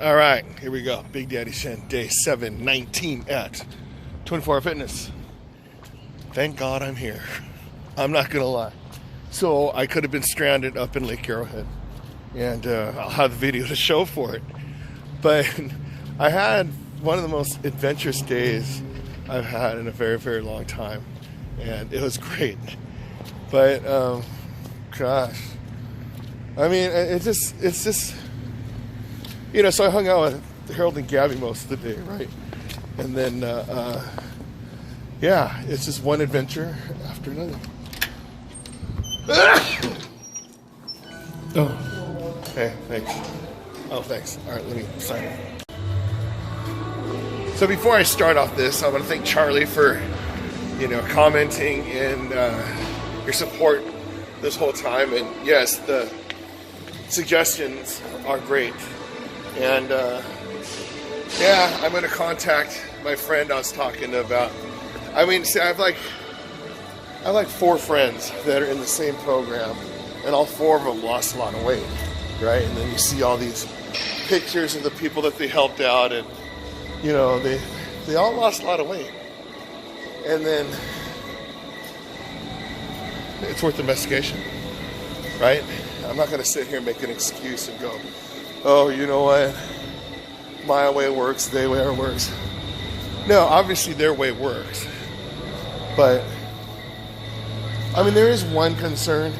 All right, here we go. Big Daddy Shen, day 719 at 24 Fitness. Thank God I'm here. I'm not gonna lie. So I could have been stranded up in Lake Arrowhead, and I'll have the video to show for it. But I had one of the most adventurous days I've had in a very, very long time, and it was great. But gosh, I mean, it's just. You know, so I hung out with Harold and Gabby most of the day, right? And then, yeah, it's just one adventure after another. Oh, hey, thanks. Oh, thanks. All right, let me sign it. So before I start off this, I want to thank Charlie for, commenting and your support this whole time. And yes, the suggestions are great. And yeah, I'm going to contact my friend I was talking about. I mean, see, I have like 4 friends that are in the same program, and all 4 of them lost a lot of weight, right? And then you see all these pictures of the people that they helped out, and they all lost a lot of weight. And then it's worth investigation, right? I'm not going to sit here and make an excuse and go, oh, you know what? My way works, their way works. No, obviously their way works. But, I mean, there is one concern.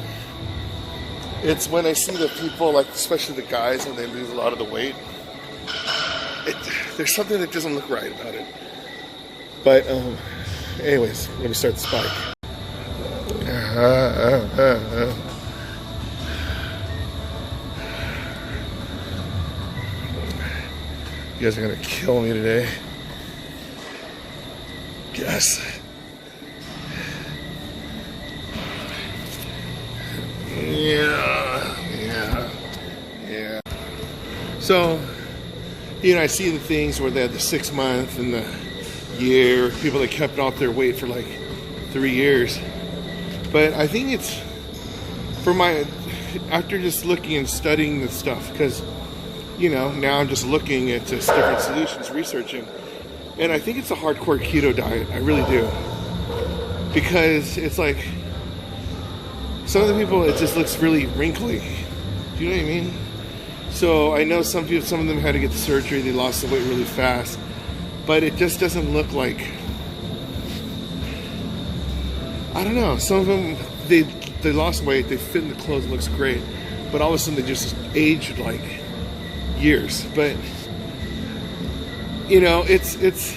It's when I see the people, like especially the guys, when they lose a lot of the weight. There's something that doesn't look right about it. But, anyways, let me start the spike. You guys are gonna kill me today. Yes. Yeah. So, I see the things where they had the 6 month and the year, people that kept off their weight for like 3 years. But I think it's after just looking and studying the stuff, because now I'm just looking at just different solutions, researching. And I think it's a hardcore keto diet. I really do. Because it's like, some of the people, it just looks really wrinkly. Do you know what I mean? So I know some of them had to get the surgery. They lost the weight really fast. But it just doesn't look like, I don't know. Some of them, they lost weight. They fit in the clothes. It looks great. But all of a sudden they just aged like years. But it's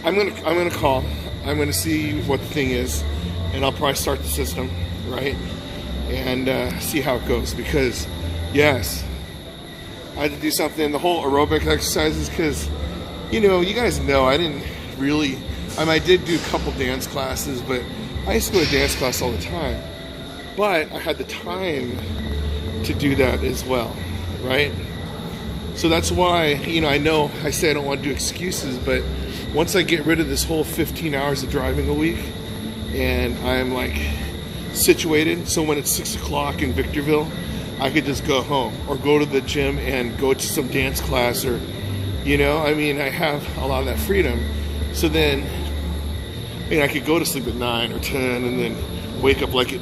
I'm gonna call, I'm gonna see what the thing is, and I'll probably start the system, right, and see how it goes. Because yes, I had to do something, the whole aerobic exercises, because you guys know I didn't really, I did do a couple dance classes, but I used to go to dance class all the time, but I had the time to do that as well, right? So that's why, I know I say I don't want to do excuses, but once I get rid of this whole 15 hours of driving a week, and I'm like situated, so when it's 6 o'clock in Victorville, I could just go home or go to the gym and go to some dance class, or, I have a lot of that freedom. So then, I could go to sleep at 9 or 10 and then wake up like at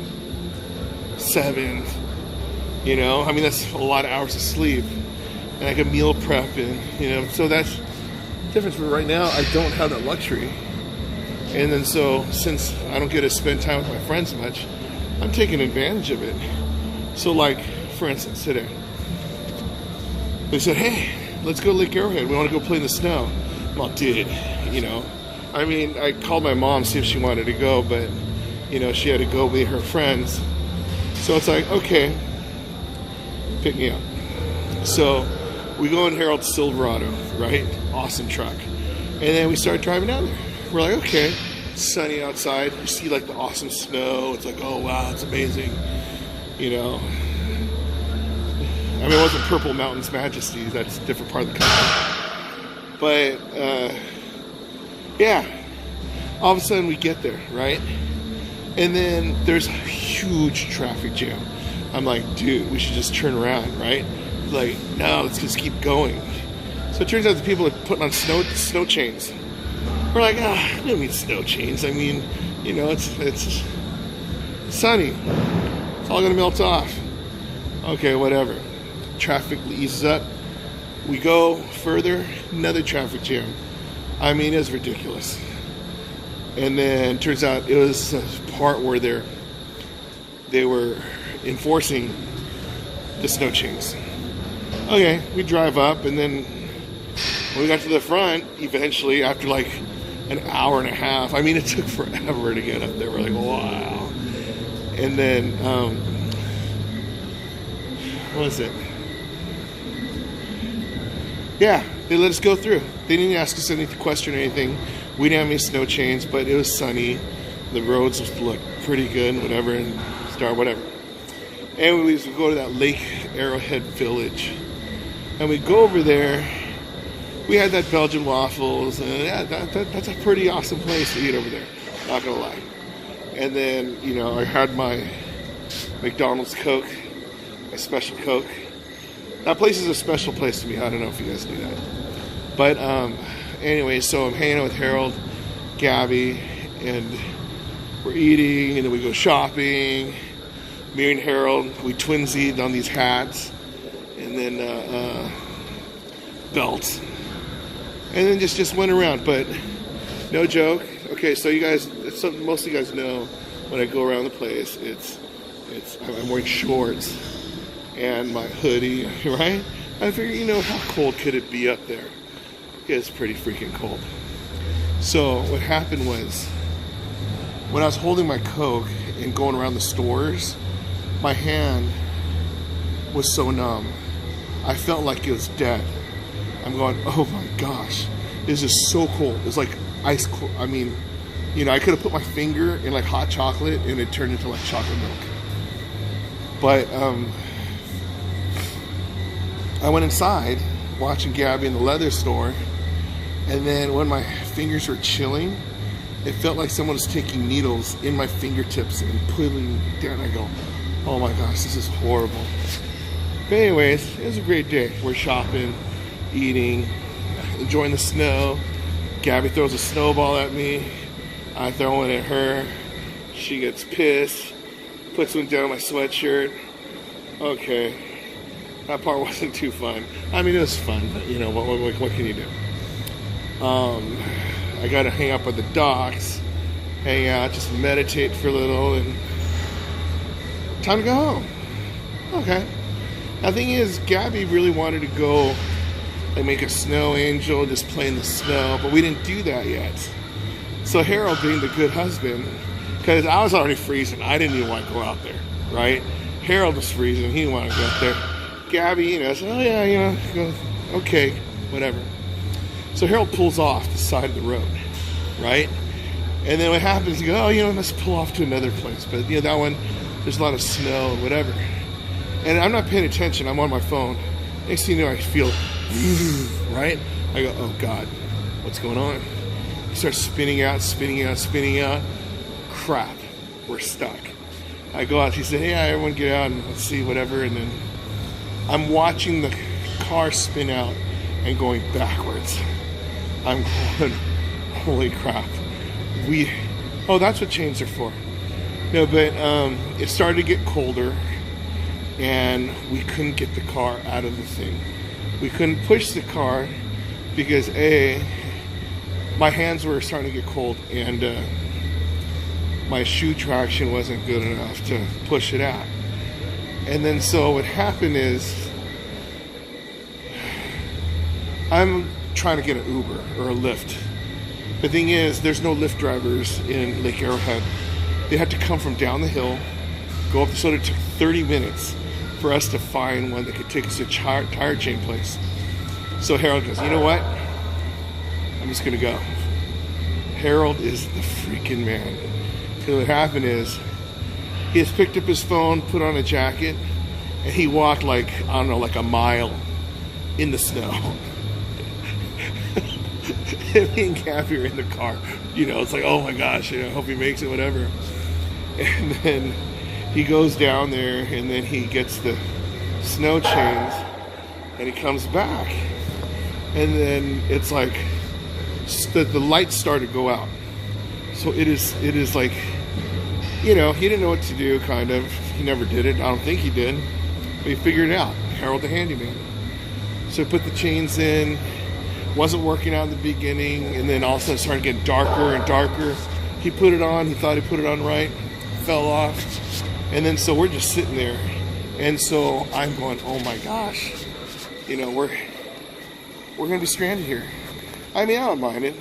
7. That's a lot of hours of sleep, and I could meal prep, and so that's the difference. But right now I don't have that luxury, and then so since I don't get to spend time with my friends much, I'm taking advantage of it. So like, for instance, today they said, hey, let's go to Lake Arrowhead, we want to go play in the snow. Well, dude, I called my mom, see if she wanted to go, but she had to go with her friends. So it's like, okay, pick me up. So we go in Harold's Silverado, right? Awesome truck. And then we start driving down there. We're like, okay, it's sunny outside. You see like the awesome snow. It's like, oh wow, it's amazing. It wasn't Purple Mountains Majesty. That's a different part of the country. But yeah, all of a sudden we get there, right? And then there's a huge traffic jam. I'm like, dude, we should just turn around, right? like, no, let's just keep going. So it turns out the people are putting on snow chains. We're like, I don't mean snow chains. I mean, you know, it's sunny. It's all gonna melt off. Okay, whatever. Traffic eases up. We go further, another traffic jam. I mean, it's ridiculous. And then turns out it was a part where they were enforcing the snow chains. Okay, we drive up, and then when we got to the front, eventually, after like an hour and a half, I mean, it took forever to get up there. We're like, wow. And then, what was it? Yeah, they let us go through. They didn't ask us any question or anything. We didn't have any snow chains, but it was sunny. The roads looked pretty good, whatever, and whatever. And we go to that Lake Arrowhead Village. And we go over there. We had that Belgian waffles, and yeah, that's a pretty awesome place to eat over there. Not gonna lie. And then, you know, I had my McDonald's Coke, my special Coke. That place is a special place to me. I don't know if you guys knew that. But anyway, so I'm hanging out with Harold, Gabby, and we're eating, and then we go shopping. Me and Harold, we twinsied on these hats, and then belts. And then just went around, but no joke. Okay, so you guys, most of you guys know when I go around the place, I'm wearing shorts and my hoodie, right? I figure, you know, how cold could it be up there? It's pretty freaking cold. So what happened was, when I was holding my Coke and going around the stores, my hand was so numb. I felt like it was dead. I'm going, oh my gosh, this is so cold. It's like ice cold. I mean, you know, I could have put my finger in like hot chocolate and it turned into like chocolate milk. But I went inside watching Gabby in the leather store, and then when my fingers were chilling, it felt like someone was taking needles in my fingertips and pulling down. I go, oh my gosh, this is horrible. But anyways, it was a great day. We're shopping, eating, enjoying the snow. Gabby throws a snowball at me. I throw it at her. She gets pissed, puts one down my sweatshirt. Okay, that part wasn't too fun. I mean, it was fun, but you know, what can you do? I got to hang up at the docks, hang out, just meditate for a little, and time to go home. Okay. The thing is, Gabby really wanted to go and make a snow angel, just play in the snow, but we didn't do that yet. So Harold, being the good husband, because I was already freezing, I didn't even want to go out there, right? Harold was freezing, he didn't want to go out there. Gabby, you know, said, oh yeah, you know, go, okay, whatever. So Harold pulls off the side of the road, right? And then what happens, you go, oh, you know, let's pull off to another place. But, you know, that one, there's a lot of snow and whatever. And I'm not paying attention, I'm on my phone. Next thing you know, I feel, right? I go, oh God, what's going on? He starts spinning out. Crap, we're stuck. I go out, he said, hey, everyone get out and let's see, whatever. And then I'm watching the car spin out and going backwards. I'm going, holy crap. That's what chains are for. No, but it started to get colder and we couldn't get the car out of the thing. We couldn't push the car because my hands were starting to get cold and my shoe traction wasn't good enough to push it out. And then so what happened is I'm trying to get an Uber or a Lyft. The thing is, there's no Lyft drivers in Lake Arrowhead. They had to come from down the hill, go up, so it took 30 minutes for us to find one that could take us to a tire chain place. So Harold goes, you know what? I'm just gonna go. Harold is the freaking man. So what happened is, he has picked up his phone, put on a jacket, and he walked like, I don't know, like a mile in the snow. Me and Gabby are in the car. You know, it's like, oh my gosh, you know, I hope he makes it, whatever. And then he goes down there, and then he gets the snow chains, and he comes back, and then it's like the lights start to go out. So it is like, he didn't know what to do, kind of. He never did it. I don't think he did, but he figured it out. Harold the handyman. So he put the chains in. Wasn't working out in the beginning, and then all of a sudden it started getting darker and darker. He put it on. He thought he put it on right. Fell off. And then so we're just sitting there. And so I'm going, oh my gosh. We're going to be stranded here. I mean, I don't mind it.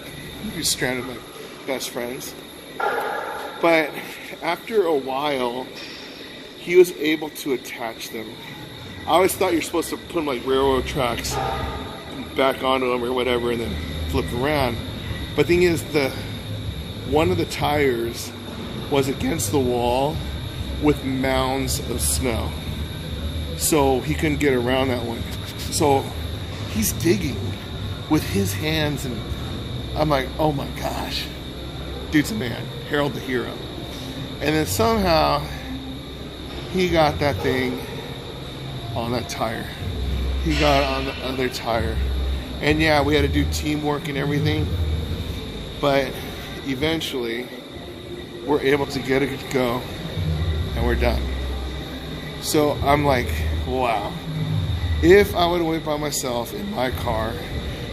We'd be stranded like best friends. But after a while, he was able to attach them. I always thought you're supposed to put them like railroad tracks back onto them or whatever and then flip around. But the thing is, one of the tires was against the wall with mounds of snow. So he couldn't get around that one. So he's digging with his hands, and I'm like, oh my gosh. Dude's a man. Harold the hero. And then somehow he got that thing on that tire. He got it on the other tire. And yeah, we had to do teamwork and everything. But eventually, we're able to get it to go. And we're done. So I'm like, wow. If I would have went by myself in my car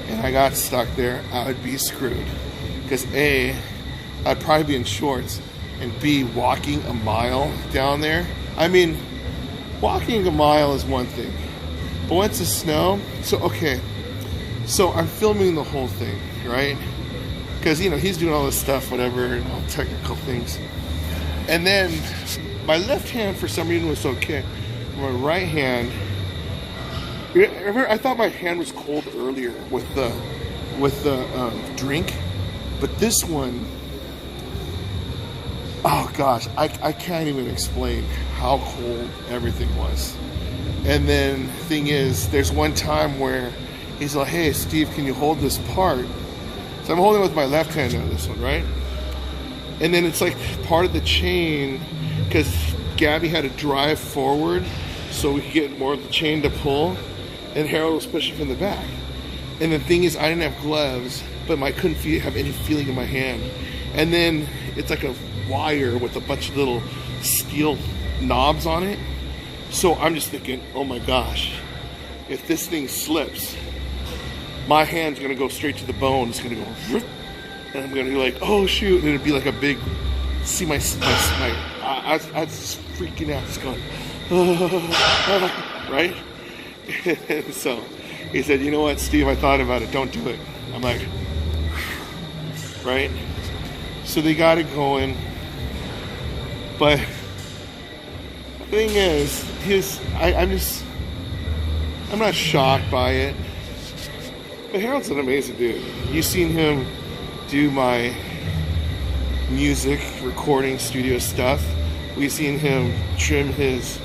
and I got stuck there, I would be screwed. Because A, I'd probably be in shorts. And B, walking a mile down there. I mean, walking a mile is one thing. But once it's snow, so I'm filming the whole thing, right? Because, he's doing all this stuff, whatever, all technical things. And then my left hand, for some reason, was okay. My right hand, I thought my hand was cold earlier with the drink. But this one, oh gosh, I can't even explain how cold everything was. And then the thing is, there's one time where he's like, hey, Steve, can you hold this part? So I'm holding it with my left hand on this one, right? And then it's like part of the chain, because Gabby had to drive forward so we could get more of the chain to pull, and Harold was pushing from the back. And the thing is, I didn't have gloves, but I couldn't have any feeling in my hand. And then it's like a wire with a bunch of little steel knobs on it. So I'm just thinking, oh my gosh, if this thing slips, my hand's gonna go straight to the bone. It's gonna go, and I'm gonna be like, oh shoot, and it'd be like a big, see my I was freaking out, just going, right? And so he said, you know what, Steve, I thought about it, don't do it. I'm like, right? So they got it going, but the thing is, I'm not shocked by it. But Harold's an amazing dude. You've seen him do my music recording studio stuff. We've seen him trim his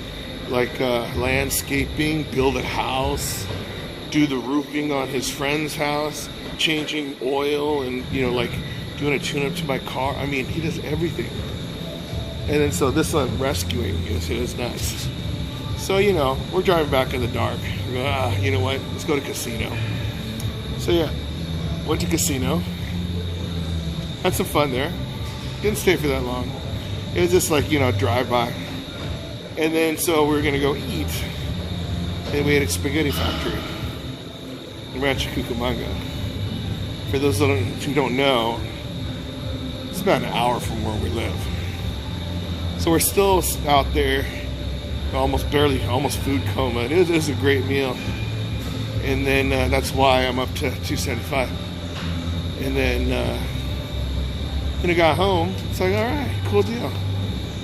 landscaping, build a house, do the roofing on his friend's house, changing oil, and doing a tune-up to my car. I mean, he does everything. And then so this one, rescuing, it is nuts. So we're driving back in the dark. We go, you know what? Let's go to casino. So yeah, went to casino. Had some fun there. Didn't stay for that long. It was just drive by. And then so we were gonna go eat. And we ate at Spaghetti Factory in Rancho Cucamonga. For those who don't know, it's about an hour from where we live. So we're still out there, almost food coma. It was a great meal. And then that's why I'm up to $275. And then when I got home, it's like, all right, cool deal.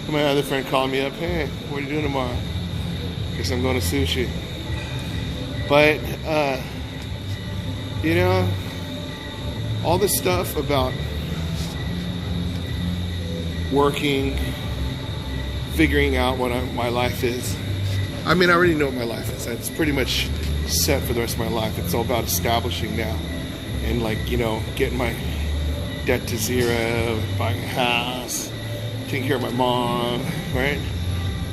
And my other friend called me up, hey, what are you doing tomorrow? Guess I'm going to sushi. But, all this stuff about working, figuring out what my life is. I mean, I already know what my life is. It's pretty much set for the rest of my life. It's all about establishing now and getting my debt to zero, buying a house, taking care of my mom, right?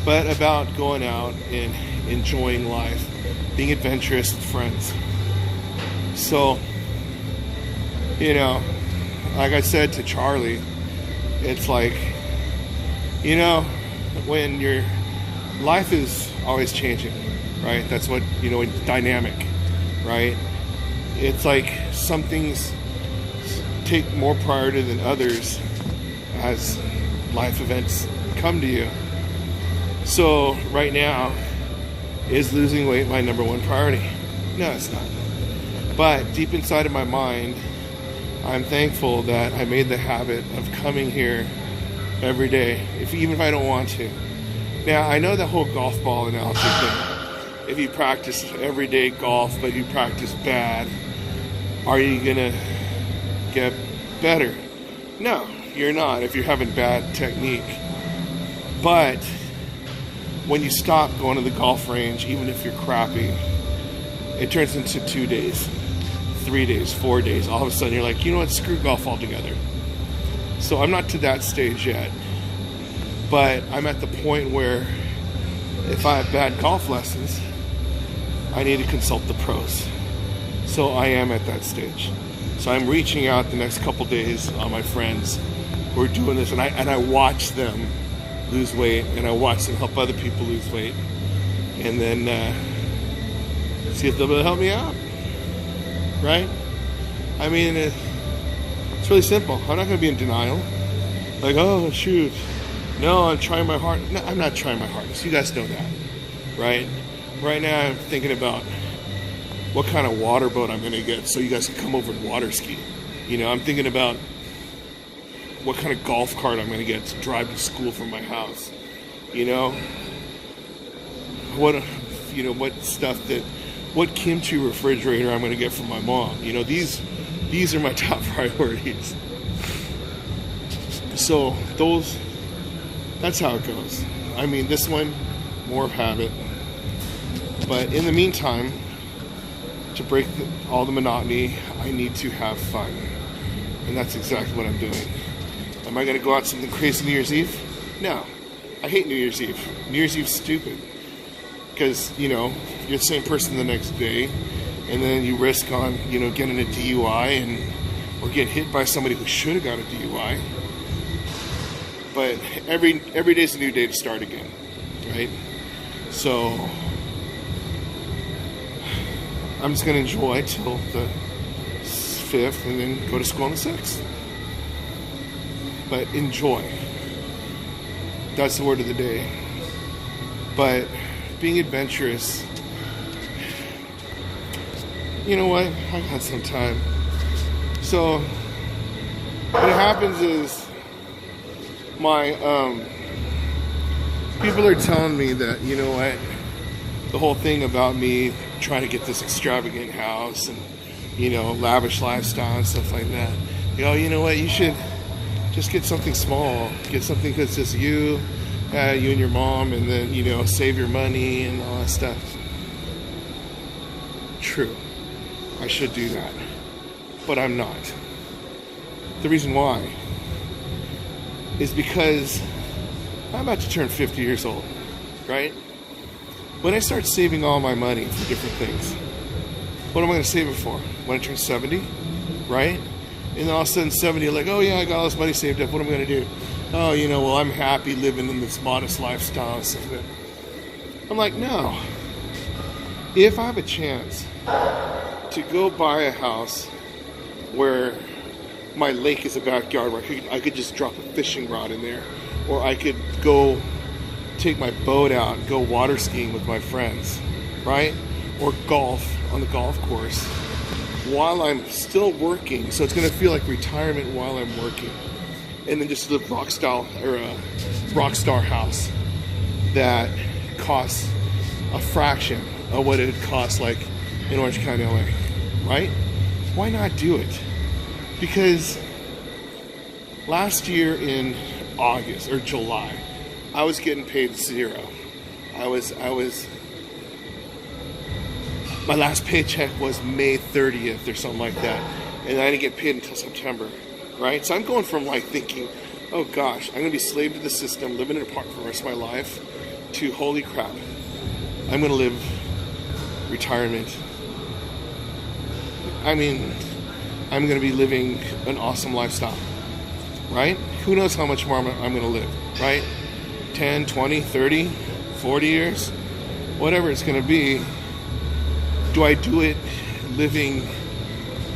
But about going out and enjoying life being adventurous with friends. So, you know, like I said to Charlie, it's like, you know, when your life is always changing, right? That's what, you know, it's dynamic, right? It's like some things take more priority than others as life events come to you. So right now, is losing weight my number one priority? No, it's not. But deep inside of my mind, I'm thankful that I made the habit of coming here every day, even if I don't want to. Now, I know the whole golf ball analogy thing. If you practice everyday golf, but you practice bad, are you gonna get better? No, you're not if you're having bad technique. But when you stop going to the golf range, even if you're crappy, it turns into 2 days, 3 days, 4 days. All of a sudden you're like, you know what, screw golf altogether. So I'm not to that stage yet, but I'm at the point where if I have bad golf lessons, I need to consult the pros. So I am at that stage. So I'm reaching out the next couple days on my friends who are doing this, and I watch them lose weight, and I watch them help other people lose weight, and then see if they'll be able to help me out, right? I mean, it's really simple. I'm not going to be in denial. Like, oh, shoot. No, I'm trying my hardest. No, I'm not trying my hardest. You guys know that, right? Right now, I'm thinking about what kind of water boat I'm going to get so you guys can come over and water ski. You know, I'm thinking about what kind of golf cart I'm going to get to drive to school from my house. You know, what kimchi refrigerator I'm going to get from my mom. You know, these are my top priorities. So that's how it goes. I mean, this one, more of habit. But in the meantime, to break all the monotony, I need to have fun. And that's exactly what I'm doing. Am I going to go out something crazy New Year's Eve? No. I hate New Year's Eve. New Year's Eve's stupid. Because, you know, you're the same person the next day, and then you risk on, you know, getting a DUI or get hit by somebody who should have got a DUI. But every day's a new day to start again, right? So I'm just going to enjoy till the 5th and then go to school on the 6th. But enjoy. That's the word of the day. But being adventurous, you know what? I got some time. So what happens is my people are telling me that, you know what, the whole thing about me trying to get this extravagant house and, you know, lavish lifestyle and stuff like that. You know what, you should just get something small. Get something that's just you and your mom, and then, you know, save your money and all that stuff. True. I should do that. But I'm not. The reason why is because I'm about to turn 50 years old, right? When I start saving all my money for different things, what am I going to save it for? When I turn 70, right? And then all of a sudden 70, you're like, oh yeah, I got all this money saved up, what am I going to do? Oh, you know, well, I'm happy living in this modest lifestyle and stuff like that. I'm like, no. If I have a chance to go buy a house where my lake is a backyard, where I could just drop a fishing rod in there, or I could go take my boat out and go water skiing with my friends, right? Or golf on the golf course while I'm still working, so it's going to feel like retirement while I'm working. And then just live rock star house that costs a fraction of what it would cost like in Orange County, LA, right? Why not do it? Because last year in August or July, I was getting paid zero. My last paycheck was May 30th or something like that, and I didn't get paid until September, right? So I'm going from like thinking, oh gosh, I'm gonna be slave to the system, living in a park for the rest of my life, to holy crap, I'm gonna live retirement, I mean, I'm going to be living an awesome lifestyle, right? Who knows how much more I'm going to live, right? 10, 20, 30, 40 years, whatever it's going to be. Do I do it living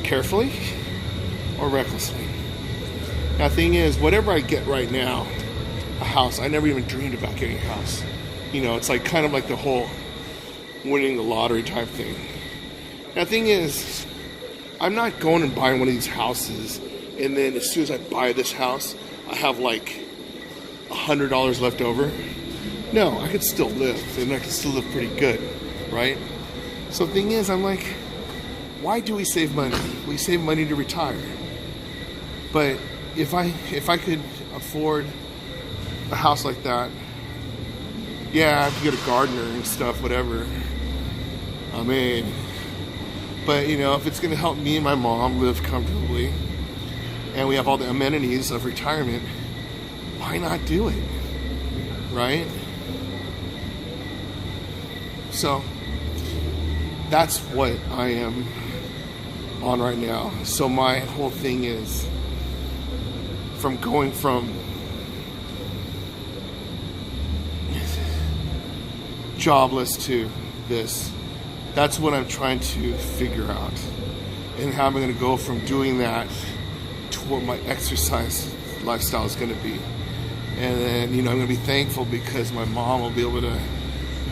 carefully or recklessly? Now, the thing is, whatever I get right now, a house, I never even dreamed about getting a house. You know, it's like kind of like the whole winning the lottery type thing. Now, the thing is, I'm not going and buying one of these houses, and then as soon as I buy this house, I have like $100 left over. No, I could still live, and I could still live pretty good, right? So the thing is, I'm like, why do we save money? We save money to retire. But if I could afford a house like that, yeah, I could get a gardener and stuff, whatever. I mean, but you know, if it's gonna help me and my mom live comfortably, and we have all the amenities of retirement, why not do it, right? So that's what I am on right now. So my whole thing is from going from jobless to this. That's what I'm trying to figure out, and how I'm going to go from doing that to what my exercise lifestyle is going to be. And then, you know, I'm going to be thankful because my mom will be able to,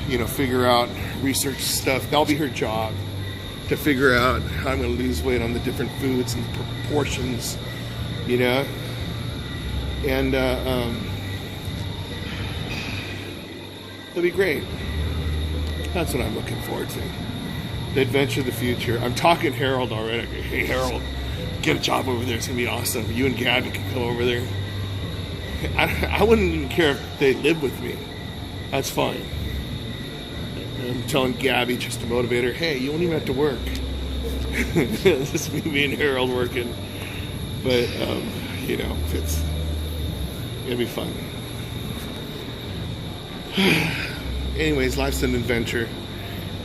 you know, figure out, research stuff. That'll be her job, to figure out how I'm going to lose weight on the different foods and proportions, you know. And it'll be great. That's what I'm looking forward to. The adventure of the future. I'm talking Harold already. Hey, Harold, get a job over there. It's going to be awesome. You and Gabby can come over there. I wouldn't even care if they live with me. That's fine. I'm telling Gabby just to motivate her, hey, you won't even have to work. It's just me and Harold working. But, you know, it'll be fun. Anyways, life's an adventure,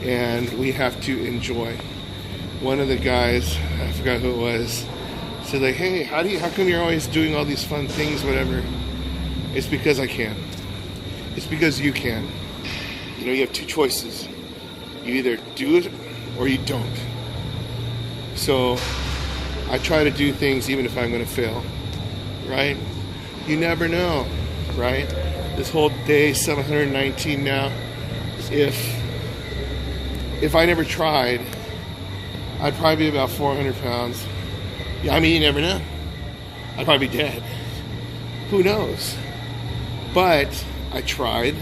and we have to enjoy. One of the guys, I forgot who it was, said like, hey, how come you're always doing all these fun things, whatever? It's because I can. It's because you can. You know, you have two choices. You either do it or you don't. So I try to do things even if I'm going to fail, right? You never know, right? This whole day 719 now, if I never tried, I'd probably be about 400 pounds. Yeah, I mean, you never know. I'd probably be dead. Who knows? But I tried,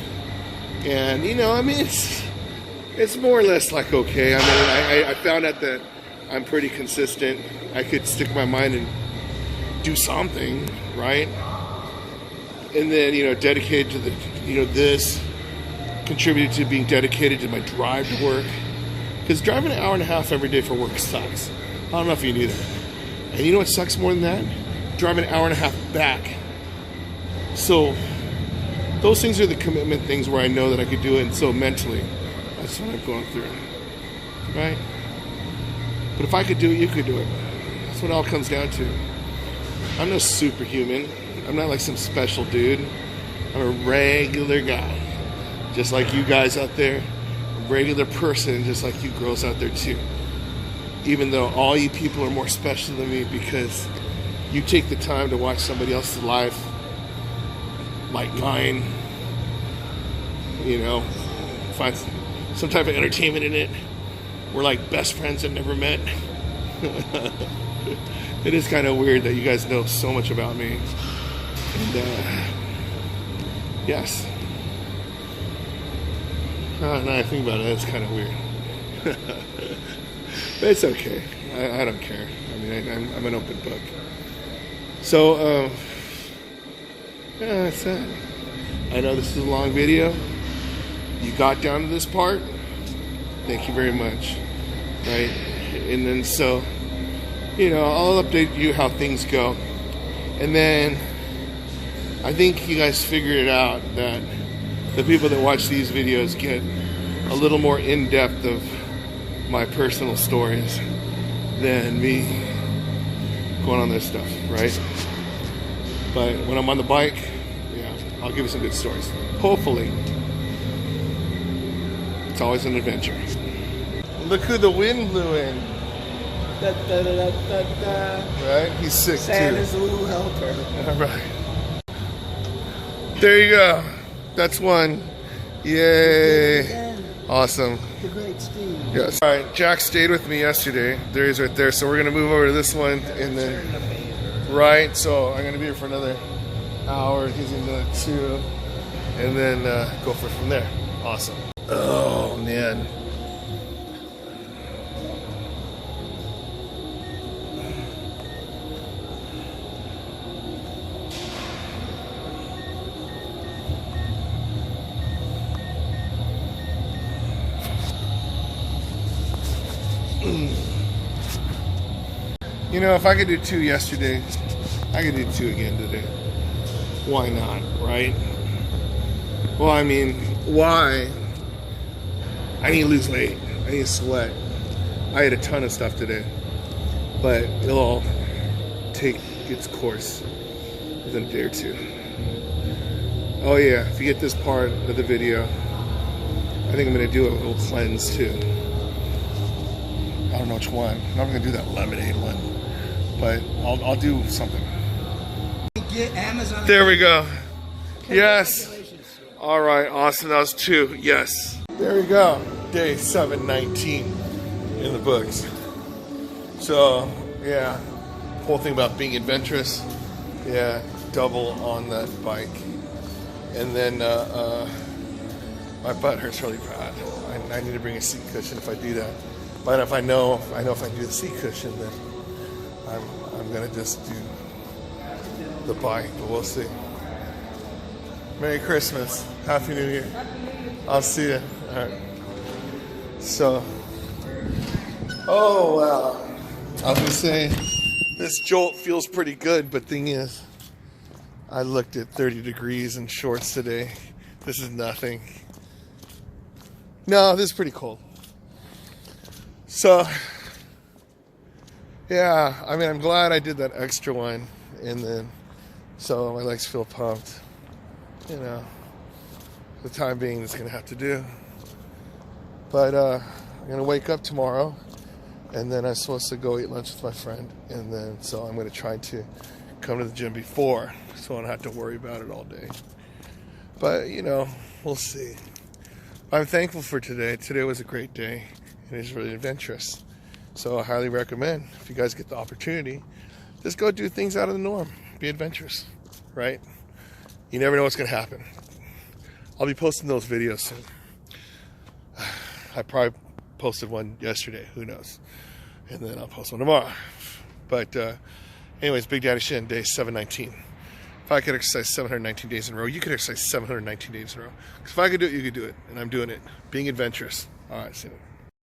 and you know, I mean, it's more or less like okay. I mean, I found out that I'm pretty consistent. I could stick my mind and do something, right? And then, you know, dedicated to the, you know, this contributed to being dedicated to my drive to work. Because driving an hour and a half every day for work sucks. I don't know if you knew that. And you know what sucks more than that? Driving an hour and a half back. So those things are the commitment things where I know that I could do it. And so mentally, that's what I'm going through, right? But if I could do it, you could do it. That's what it all comes down to. I'm no superhuman. I'm not like some special dude. I'm a regular guy. Just like you guys out there. A regular person, just like you girls out there too. Even though all you people are more special than me because you take the time to watch somebody else's life like mine. You know, find some type of entertainment in it. We're like best friends that never met. It is kind of weird that you guys know so much about me. And, yes. Now I think about it, it's kind of weird. But it's okay. I don't care. I mean, I'm an open book. So, yeah, that's that. I know this is a long video. You got down to this part. Thank you very much. Right? And then so, you know, I'll update you how things go. And then I think you guys figured it out that the people that watch these videos get a little more in-depth of my personal stories than me going on this stuff, right? But when I'm on the bike, yeah, I'll give you some good stories. Hopefully. It's always an adventure. Look who the wind blew in. Da, da, da, da, da. Right? He's sick Santa's too. a little helper. All right. There you go. That's one. Yay. Awesome. The great Steve. Yes. All right. Jack stayed with me yesterday. There he's right there. So we're going to move over to this one. And then, right. So I'm going to be here for another hour. He's in the 2. And then go for it from there. Awesome. Oh, man. You know, if I could do 2 yesterday, I could do 2 again today. Why not, right? Well, I mean, why? I need to lose weight. I need to sweat. I had a ton of stuff today. But it'll all take its course within a day or 2. Oh yeah, if you get this part of the video, I think I'm going to do a little cleanse too. I don't know which one. I'm not going to do that lemonade one. But I'll do something. Get Amazon. There we go. Yes. All right. Awesome. That was 2. Yes. There we go. Day 719 in the books. So yeah, whole thing about being adventurous. Yeah, double on that bike, and then my butt hurts really bad. I need to bring a seat cushion if I do that. But if I know if I do the seat cushion, then I'm gonna just do the bike, but we'll see. Merry Christmas, Happy New Year. I'll see you. All right. So, oh wow, I was gonna say this jolt feels pretty good, but thing is, I looked at 30 degrees in shorts today. This is nothing. No, this is pretty cold. So. Yeah, I mean, I'm glad I did that extra one, and then, so my legs feel pumped. You know, the time being it's going to have to do. But I'm going to wake up tomorrow, and then I'm supposed to go eat lunch with my friend, and then, so I'm going to try to come to the gym before, so I don't have to worry about it all day. But, you know, we'll see. I'm thankful for today. Today was a great day, and it's really adventurous. So I highly recommend, if you guys get the opportunity, just go do things out of the norm. Be adventurous, right? You never know what's going to happen. I'll be posting those videos soon. I probably posted one yesterday. Who knows? And then I'll post one tomorrow. But anyways, Big Daddy Shin, day 719. If I could exercise 719 days in a row, you could exercise 719 days in a row. Because if I could do it, you could do it. And I'm doing it. Being adventurous. All right, see you.